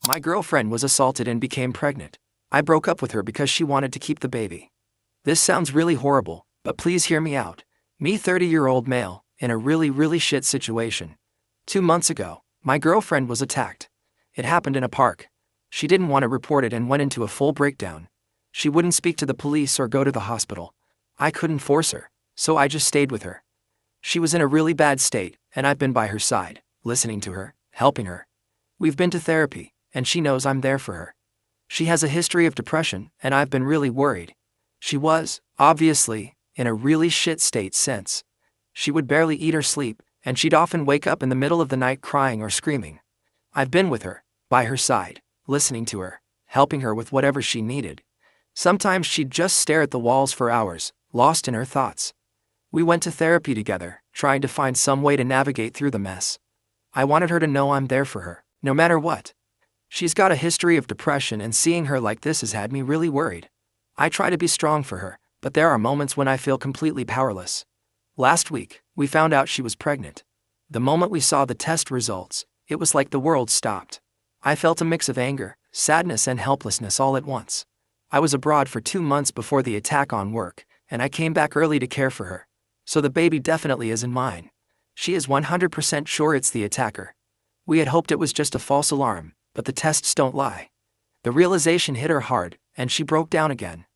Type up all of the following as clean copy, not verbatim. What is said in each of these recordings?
My girlfriend was assaulted and became pregnant. I broke up with her because she wanted to keep the baby. This sounds really horrible, but please hear me out. Me, 30-year-old male, in a really shit situation. 2 months ago, my girlfriend was attacked. It happened in a park. She didn't want to report it and went into a full breakdown. She wouldn't speak to the police or go to the hospital. I couldn't force her, so I just stayed with her. She was in a really bad state, and I've been by her side, listening to her, helping her. We've been to therapy, and she knows I'm there for her. She has a history of depression, and I've been really worried. She was, obviously, in a really shit state since. She would barely eat or sleep, and she'd often wake up in the middle of the night crying or screaming. I've been with her, by her side, listening to her, helping her with whatever she needed. Sometimes she'd just stare at the walls for hours, lost in her thoughts. We went to therapy together, trying to find some way to navigate through the mess. I wanted her to know I'm there for her, no matter what. She's got a history of depression, and seeing her like this has had me really worried. I try to be strong for her, but there are moments when I feel completely powerless. Last week, we found out she was pregnant. The moment we saw the test results, it was like the world stopped. I felt a mix of anger, sadness, and helplessness all at once. I was abroad for 2 months before the attack on work, and I came back early to care for her. So the baby definitely isn't mine. She is 100% sure it's the attacker. We had hoped it was just a false alarm, but the tests don't lie. The realization hit her hard, and she broke down again.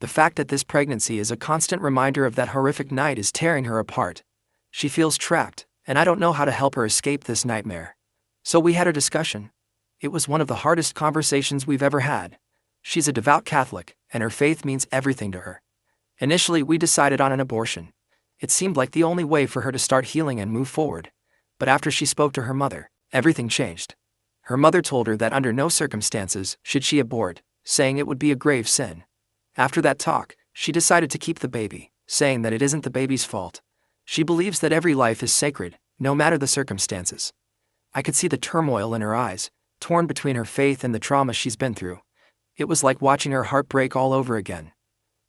The fact that this pregnancy is a constant reminder of that horrific night is tearing her apart. She feels trapped, and I don't know how to help her escape this nightmare. So we had a discussion. It was one of the hardest conversations we've ever had. She's a devout Catholic, and her faith means everything to her. Initially, we decided on an abortion. It seemed like the only way for her to start healing and move forward. But after she spoke to her mother, everything changed. Her mother told her that under no circumstances should she abort, saying it would be a grave sin. After that talk, she decided to keep the baby, saying that it isn't the baby's fault. She believes that every life is sacred, no matter the circumstances. I could see the turmoil in her eyes, torn between her faith and the trauma she's been through. It was like watching her heart break all over again.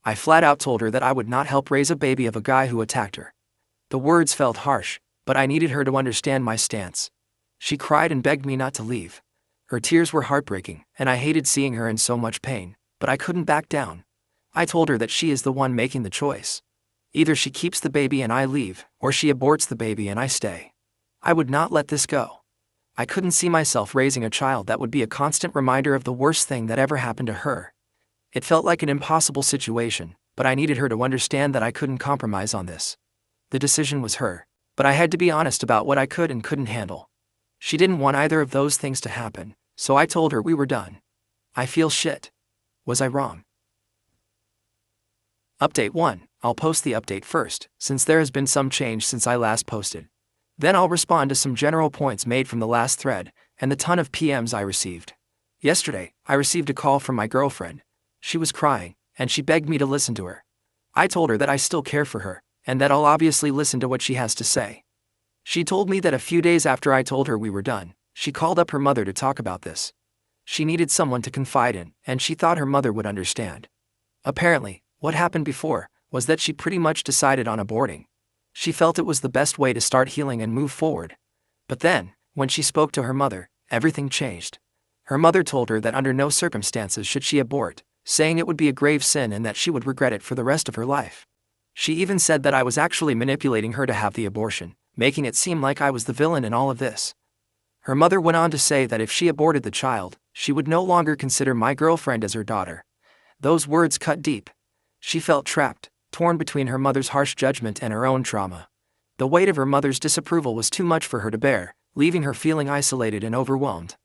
I flat out told her that I would not help raise a baby of a guy who attacked her. The words felt harsh, but I needed her to understand my stance. She cried and begged me not to leave. Her tears were heartbreaking, and I hated seeing her in so much pain, but I couldn't back down. I told her that she is the one making the choice. Either she keeps the baby and I leave, or she aborts the baby and I stay. I would not let this go. I couldn't see myself raising a child that would be a constant reminder of the worst thing that ever happened to her. It felt like an impossible situation, but I needed her to understand that I couldn't compromise on this. The decision was her, but I had to be honest about what I could and couldn't handle. She didn't want either of those things to happen, so I told her we were done. I feel shit. Was I wrong? Update 1. I'll post the update first, since there has been some change since I last posted. Then I'll respond to some general points made from the last thread, and the ton of PMs I received. Yesterday, I received a call from my girlfriend. She was crying, and she begged me to listen to her. I told her that I still care for her, and that I'll obviously listen to what she has to say. She told me that a few days after I told her we were done, she called up her mother to talk about this. She needed someone to confide in, and she thought her mother would understand. Apparently, what happened before was that she pretty much decided on aborting. She felt it was the best way to start healing and move forward. But then, when she spoke to her mother, everything changed. Her mother told her that under no circumstances should she abort, saying it would be a grave sin and that she would regret it for the rest of her life. She even said that I was actually manipulating her to have the abortion, making it seem like I was the villain in all of this. Her mother went on to say that if she aborted the child, she would no longer consider my girlfriend as her daughter. Those words cut deep. She felt trapped, torn between her mother's harsh judgment and her own trauma. The weight of her mother's disapproval was too much for her to bear, leaving her feeling isolated and overwhelmed.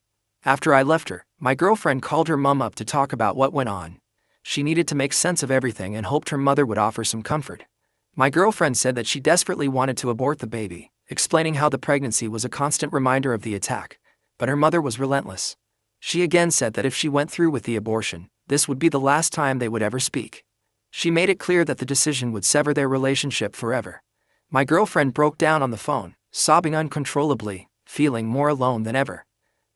After I left her, my girlfriend called her mom up to talk about what went on. She needed to make sense of everything and hoped her mother would offer some comfort. My girlfriend said that she desperately wanted to abort the baby, explaining how the pregnancy was a constant reminder of the attack, but her mother was relentless. She again said that if she went through with the abortion, this would be the last time they would ever speak. She made it clear that the decision would sever their relationship forever. My girlfriend broke down on the phone, sobbing uncontrollably, feeling more alone than ever.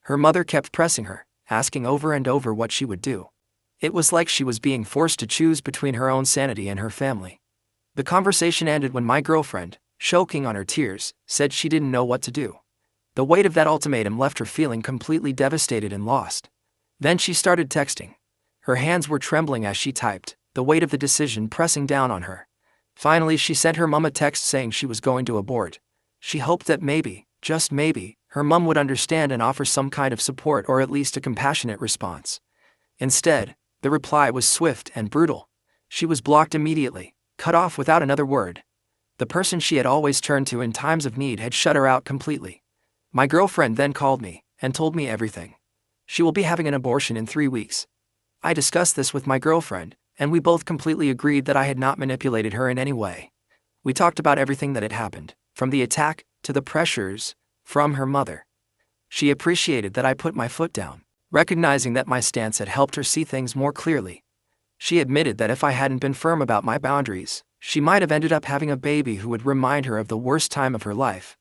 Her mother kept pressing her, asking over and over what she would do. It was like she was being forced to choose between her own sanity and her family. The conversation ended when my girlfriend, choking on her tears, said she didn't know what to do. The weight of that ultimatum left her feeling completely devastated and lost. Then she started texting. Her hands were trembling as she typed, the weight of the decision pressing down on her. Finally, she sent her mom a text saying she was going to abort. She hoped that maybe, just maybe, her mom would understand and offer some kind of support or at least a compassionate response. Instead, the reply was swift and brutal. She was blocked immediately, cut off without another word. The person she had always turned to in times of need had shut her out completely. My girlfriend then called me and told me everything. She will be having an abortion in 3 weeks. I discussed this with my girlfriend, and we both completely agreed that I had not manipulated her in any way. We talked about everything that had happened, from the attack to the pressures from her mother. She appreciated that I put my foot down, recognizing that my stance had helped her see things more clearly. She admitted that if I hadn't been firm about my boundaries, she might have ended up having a baby who would remind her of the worst time of her life.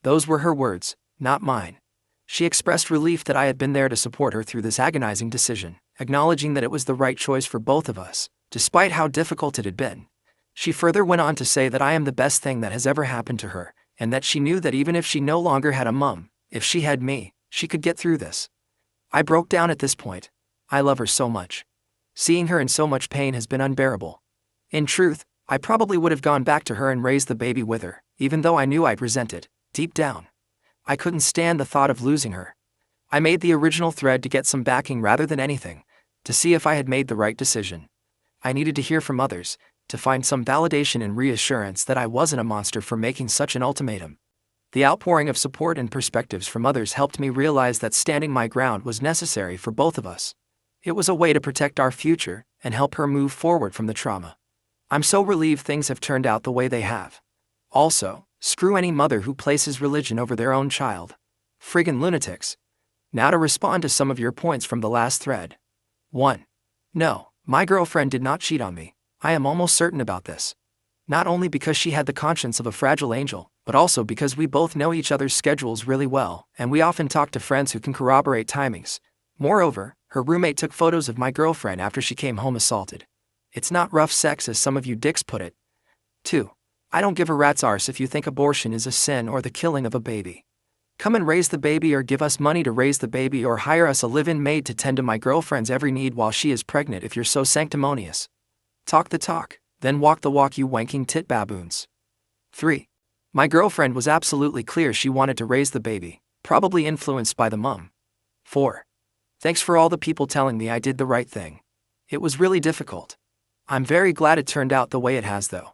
Those were her words, not mine. She expressed relief that I had been there to support her through this agonizing decision, acknowledging that it was the right choice for both of us, despite how difficult it had been. She further went on to say that I am the best thing that has ever happened to her, and that she knew that even if she no longer had a mom, if she had me, she could get through this. I broke down at this point. I love her so much. Seeing her in so much pain has been unbearable. In truth, I probably would have gone back to her and raised the baby with her, even though I knew I'd resent it, deep down. I couldn't stand the thought of losing her. I made the original thread to get some backing rather than anything, to see if I had made the right decision. I needed to hear from others, to find some validation and reassurance that I wasn't a monster for making such an ultimatum. The outpouring of support and perspectives from others helped me realize that standing my ground was necessary for both of us. It was a way to protect our future and help her move forward from the trauma. I'm so relieved things have turned out the way they have. Also, screw any mother who places religion over their own child. Friggin' lunatics. Now to respond to some of your points from the last thread. 1. No, my girlfriend did not cheat on me. I am almost certain about this. Not only because she had the conscience of a fragile angel, but also because we both know each other's schedules really well, and we often talk to friends who can corroborate timings. Moreover, her roommate took photos of my girlfriend after she came home assaulted. It's not rough sex as some of you dicks put it. 2. I don't give a rat's arse if you think abortion is a sin or the killing of a baby. Come and raise the baby or give us money to raise the baby or hire us a live-in maid to tend to my girlfriend's every need while she is pregnant if you're so sanctimonious. Talk the talk, then walk the walk, you wanking tit baboons. 3. My girlfriend was absolutely clear she wanted to raise the baby, probably influenced by the mum. 4. Thanks for all the people telling me I did the right thing. It was really difficult. I'm very glad it turned out the way it has though.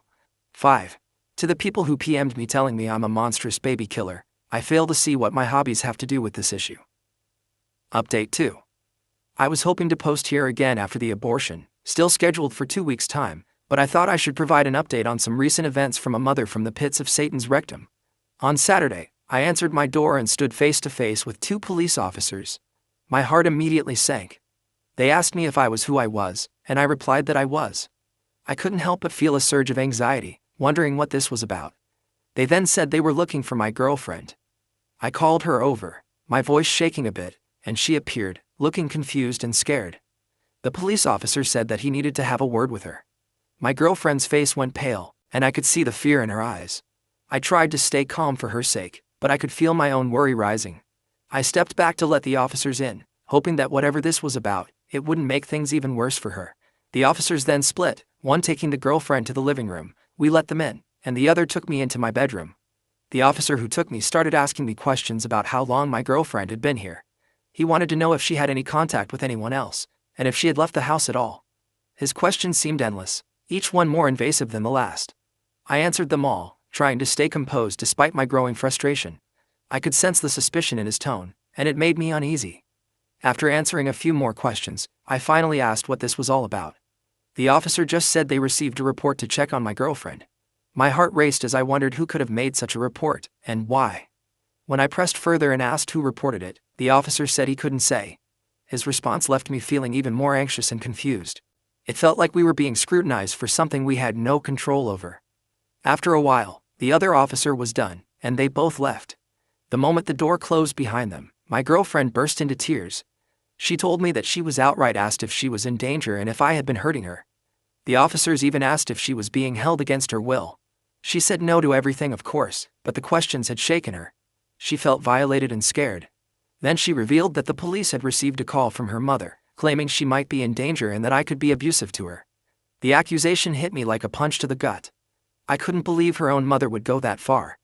5. To the people who PM'd me telling me I'm a monstrous baby killer, I fail to see what my hobbies have to do with this issue. Update 2. I was hoping to post here again after the abortion, still scheduled for 2 weeks' time, but I thought I should provide an update on some recent events from a mother from the pits of Satan's rectum. On Saturday, I answered my door and stood face to face with 2 police officers. My heart immediately sank. They asked me if I was who I was, and I replied that I was. I couldn't help but feel a surge of anxiety, wondering what this was about. They then said they were looking for my girlfriend. I called her over, my voice shaking a bit, and she appeared, looking confused and scared. The police officer said that he needed to have a word with her. My girlfriend's face went pale, and I could see the fear in her eyes. I tried to stay calm for her sake, but I could feel my own worry rising. I stepped back to let the officers in, hoping that whatever this was about, it wouldn't make things even worse for her. The officers then split, one taking the girlfriend to the living room, we let them in, and the other took me into my bedroom. The officer who took me started asking me questions about how long my girlfriend had been here. He wanted to know if she had any contact with anyone else, and if she had left the house at all. His questions seemed endless, each one more invasive than the last. I answered them all, trying to stay composed despite my growing frustration. I could sense the suspicion in his tone, and it made me uneasy. After answering a few more questions, I finally asked what this was all about. The officer just said they received a report to check on my girlfriend. My heart raced as I wondered who could have made such a report, and why. When I pressed further and asked who reported it, the officer said he couldn't say. His response left me feeling even more anxious and confused. It felt like we were being scrutinized for something we had no control over. After a while, the other officer was done, and they both left. The moment the door closed behind them, my girlfriend burst into tears. She told me that she was outright asked if she was in danger and if I had been hurting her. The officers even asked if she was being held against her will. She said no to everything, of course, but the questions had shaken her. She felt violated and scared. Then she revealed that the police had received a call from her mother, claiming she might be in danger and that I could be abusive to her. The accusation hit me like a punch to the gut. I couldn't believe her own mother would go that far.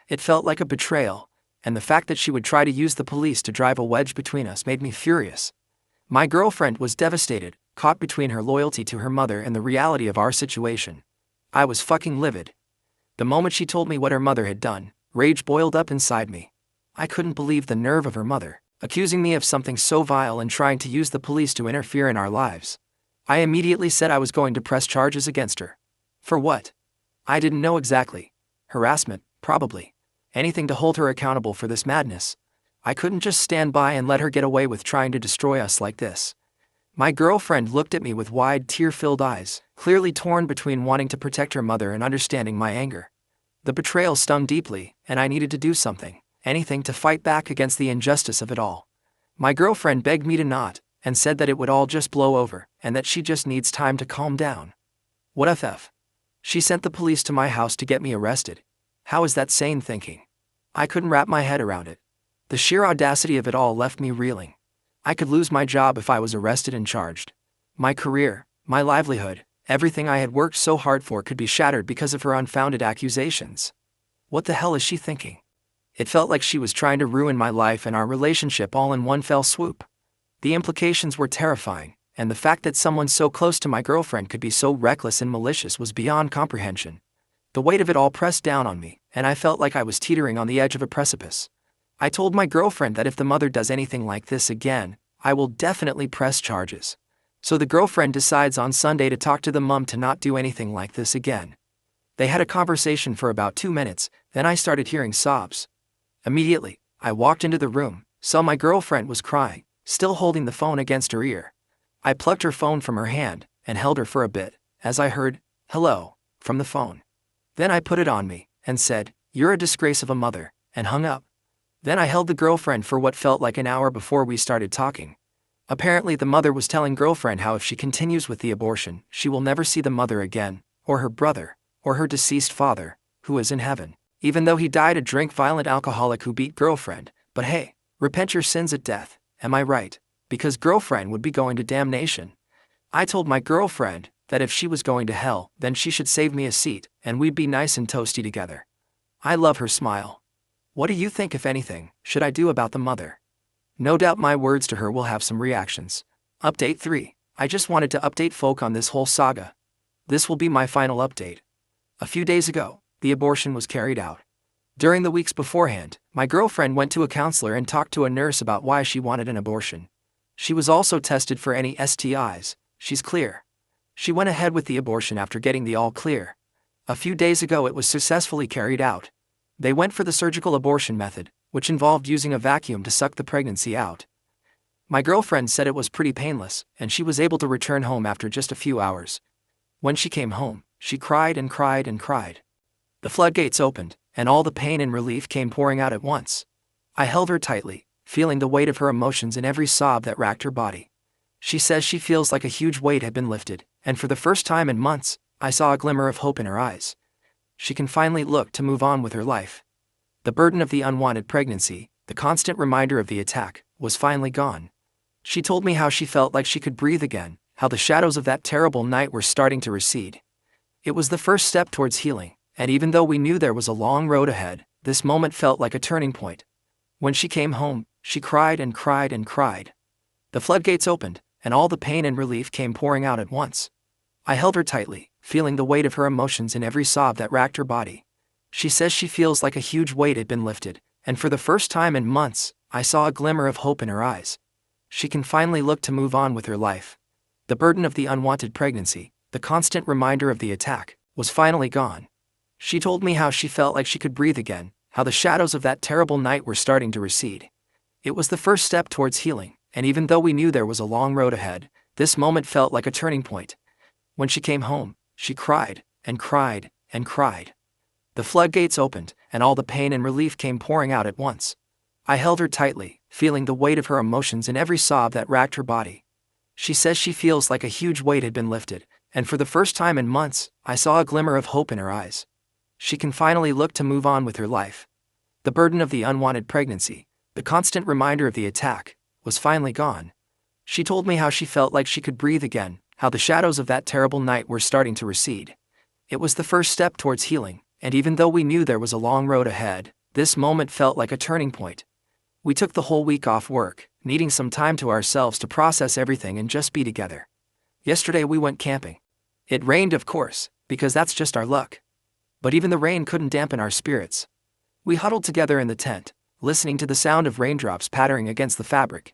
It felt like a betrayal, and the fact that she would try to use the police to drive a wedge between us made me furious. My girlfriend was devastated, caught between her loyalty to her mother and the reality of our situation. I was fucking livid. The moment she told me what her mother had done, rage boiled up inside me. I couldn't believe the nerve of her mother, accusing me of something so vile and trying to use the police to interfere in our lives. I immediately said I was going to press charges against her. For what? I didn't know exactly. Harassment, probably. Anything to hold her accountable for this madness. I couldn't just stand by and let her get away with trying to destroy us like this. My girlfriend looked at me with wide, tear-filled eyes, clearly torn between wanting to protect her mother and understanding my anger. The betrayal stung deeply, and I needed to do something, anything to fight back against the injustice of it all. My girlfriend begged me to not, and said that it would all just blow over, and that she just needs time to calm down. What f? She sent the police to my house to get me arrested. How is that sane thinking? I couldn't wrap my head around it. The sheer audacity of it all left me reeling. I could lose my job if I was arrested and charged. My career, my livelihood, everything I had worked so hard for could be shattered because of her unfounded accusations. What the hell is she thinking? It felt like she was trying to ruin my life and our relationship all in one fell swoop. The implications were terrifying, and the fact that someone so close to my girlfriend could be so reckless and malicious was beyond comprehension. The weight of it all pressed down on me, and I felt like I was teetering on the edge of a precipice. I told my girlfriend that if the mother does anything like this again, I will definitely press charges. So the girlfriend decides on Sunday to talk to the mom to not do anything like this again. They had a conversation for about 2 minutes, then I started hearing sobs. Immediately, I walked into the room, saw my girlfriend was crying, still holding the phone against her ear. I plucked her phone from her hand and held her for a bit, as I heard, "Hello," from the phone. Then I put it on me and said, "You're a disgrace of a mother," and hung up. Then I held the girlfriend for what felt like an hour before we started talking. Apparently the mother was telling girlfriend how if she continues with the abortion, she will never see the mother again, or her brother, or her deceased father, who is in heaven, even though he died a drink-violent alcoholic who beat girlfriend. But hey, repent your sins at death, am I right? Because girlfriend would be going to damnation. I told my girlfriend that if she was going to hell, then she should save me a seat, and we'd be nice and toasty together. I love her smile. What do you think, if anything, should I do about the mother? No doubt my words to her will have some reactions. Update 3. I just wanted to update folk on this whole saga. This will be my final update. A few days ago, the abortion was carried out. During the weeks beforehand, my girlfriend went to a counselor and talked to a nurse about why she wanted an abortion. She was also tested for any STIs. She's clear. She went ahead with the abortion after getting the all clear. A few days ago it was successfully carried out. They went for the surgical abortion method, which involved using a vacuum to suck the pregnancy out. My girlfriend said it was pretty painless, and she was able to return home after just a few hours. When she came home, she cried and cried and cried. The floodgates opened, and all the pain and relief came pouring out at once. I held her tightly, feeling the weight of her emotions in every sob that racked her body. She says she feels like a huge weight had been lifted, and for the first time in months, I saw a glimmer of hope in her eyes. She can finally look to move on with her life. The burden of the unwanted pregnancy, the constant reminder of the attack, was finally gone. She told me how she felt like she could breathe again, how the shadows of that terrible night were starting to recede. It was the first step towards healing, and even though we knew there was a long road ahead, this moment felt like a turning point. When she came home, she cried and cried and cried. The floodgates opened, and all the pain and relief came pouring out at once. I held her tightly, feeling the weight of her emotions in every sob that racked her body. She says she feels like a huge weight had been lifted, and for the first time in months, I saw a glimmer of hope in her eyes. She can finally look to move on with her life. The burden of the unwanted pregnancy, the constant reminder of the attack, was finally gone. She told me how she felt like she could breathe again, how the shadows of that terrible night were starting to recede. It was the first step towards healing, and even though we knew there was a long road ahead, this moment felt like a turning point. When she came home, she cried and cried and cried. The floodgates opened, and all the pain and relief came pouring out at once. I held her tightly, feeling the weight of her emotions in every sob that racked her body. She says she feels like a huge weight had been lifted, and for the first time in months, I saw a glimmer of hope in her eyes. She can finally look to move on with her life. The The burden of the unwanted pregnancy, the constant reminder of the attack, was finally gone. She told me how she felt like she could breathe again, how the shadows of that terrible night were starting to recede. It was the first step towards healing, and even though we knew there was a long road ahead, this moment felt like a turning point. We took the whole week off work, needing some time to ourselves to process everything and just be together. Yesterday we went camping. It rained, of course, because that's just our luck. But even the rain couldn't dampen our spirits. We huddled together in the tent, listening to the sound of raindrops pattering against the fabric.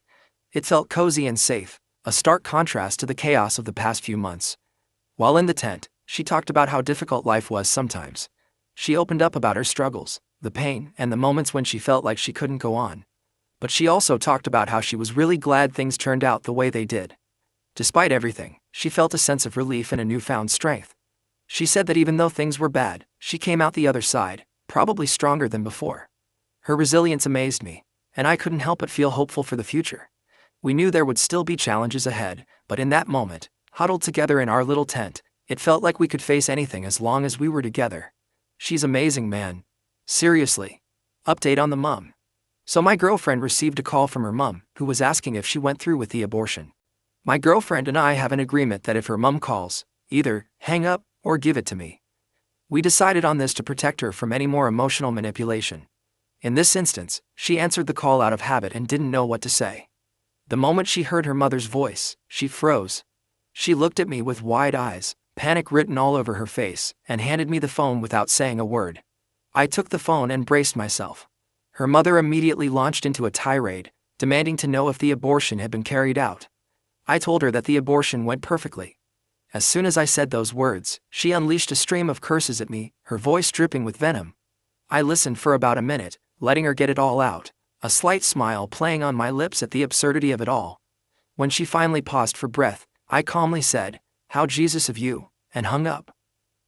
It felt cozy and safe, a stark contrast to the chaos of the past few months. While in the tent, she talked about how difficult life was sometimes. She opened up about her struggles, the pain, and the moments when she felt like she couldn't go on. But she also talked about how she was really glad things turned out the way they did. Despite everything, she felt a sense of relief and a newfound strength. She said that even though things were bad, she came out the other side, probably stronger than before. Her resilience amazed me, and I couldn't help but feel hopeful for the future. We knew there would still be challenges ahead, but in that moment, huddled together in our little tent, it felt like we could face anything as long as we were together. She's amazing, man. Seriously. Update on the mum. So my girlfriend received a call from her mum, who was asking if she went through with the abortion. My girlfriend and I have an agreement that if her mum calls, either hang up or give it to me. We decided on this to protect her from any more emotional manipulation. In this instance, she answered the call out of habit and didn't know what to say. The moment she heard her mother's voice, she froze. She looked at me with wide eyes, panic written all over her face, and handed me the phone without saying a word. I took the phone and braced myself. Her mother immediately launched into a tirade, demanding to know if the abortion had been carried out. I told her that the abortion went perfectly. As soon as I said those words, she unleashed a stream of curses at me, her voice dripping with venom. I listened for about a minute, letting her get it all out, a slight smile playing on my lips at the absurdity of it all. When she finally paused for breath, I calmly said, "How Jesus of you," and hung up.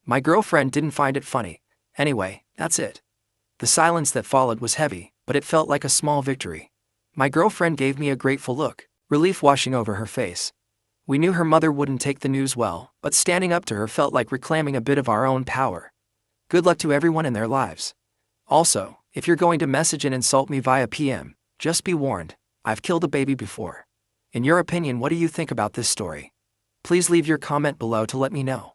My girlfriend didn't find it funny. Anyway, that's it. The silence that followed was heavy, but it felt like a small victory. My girlfriend gave me a grateful look, relief washing over her face. We knew her mother wouldn't take the news well, but standing up to her felt like reclaiming a bit of our own power. Good luck to everyone in their lives. Also, if you're going to message and insult me via PM, just be warned, I've killed a baby before. In your opinion, what do you think about this story? Please leave your comment below to let me know.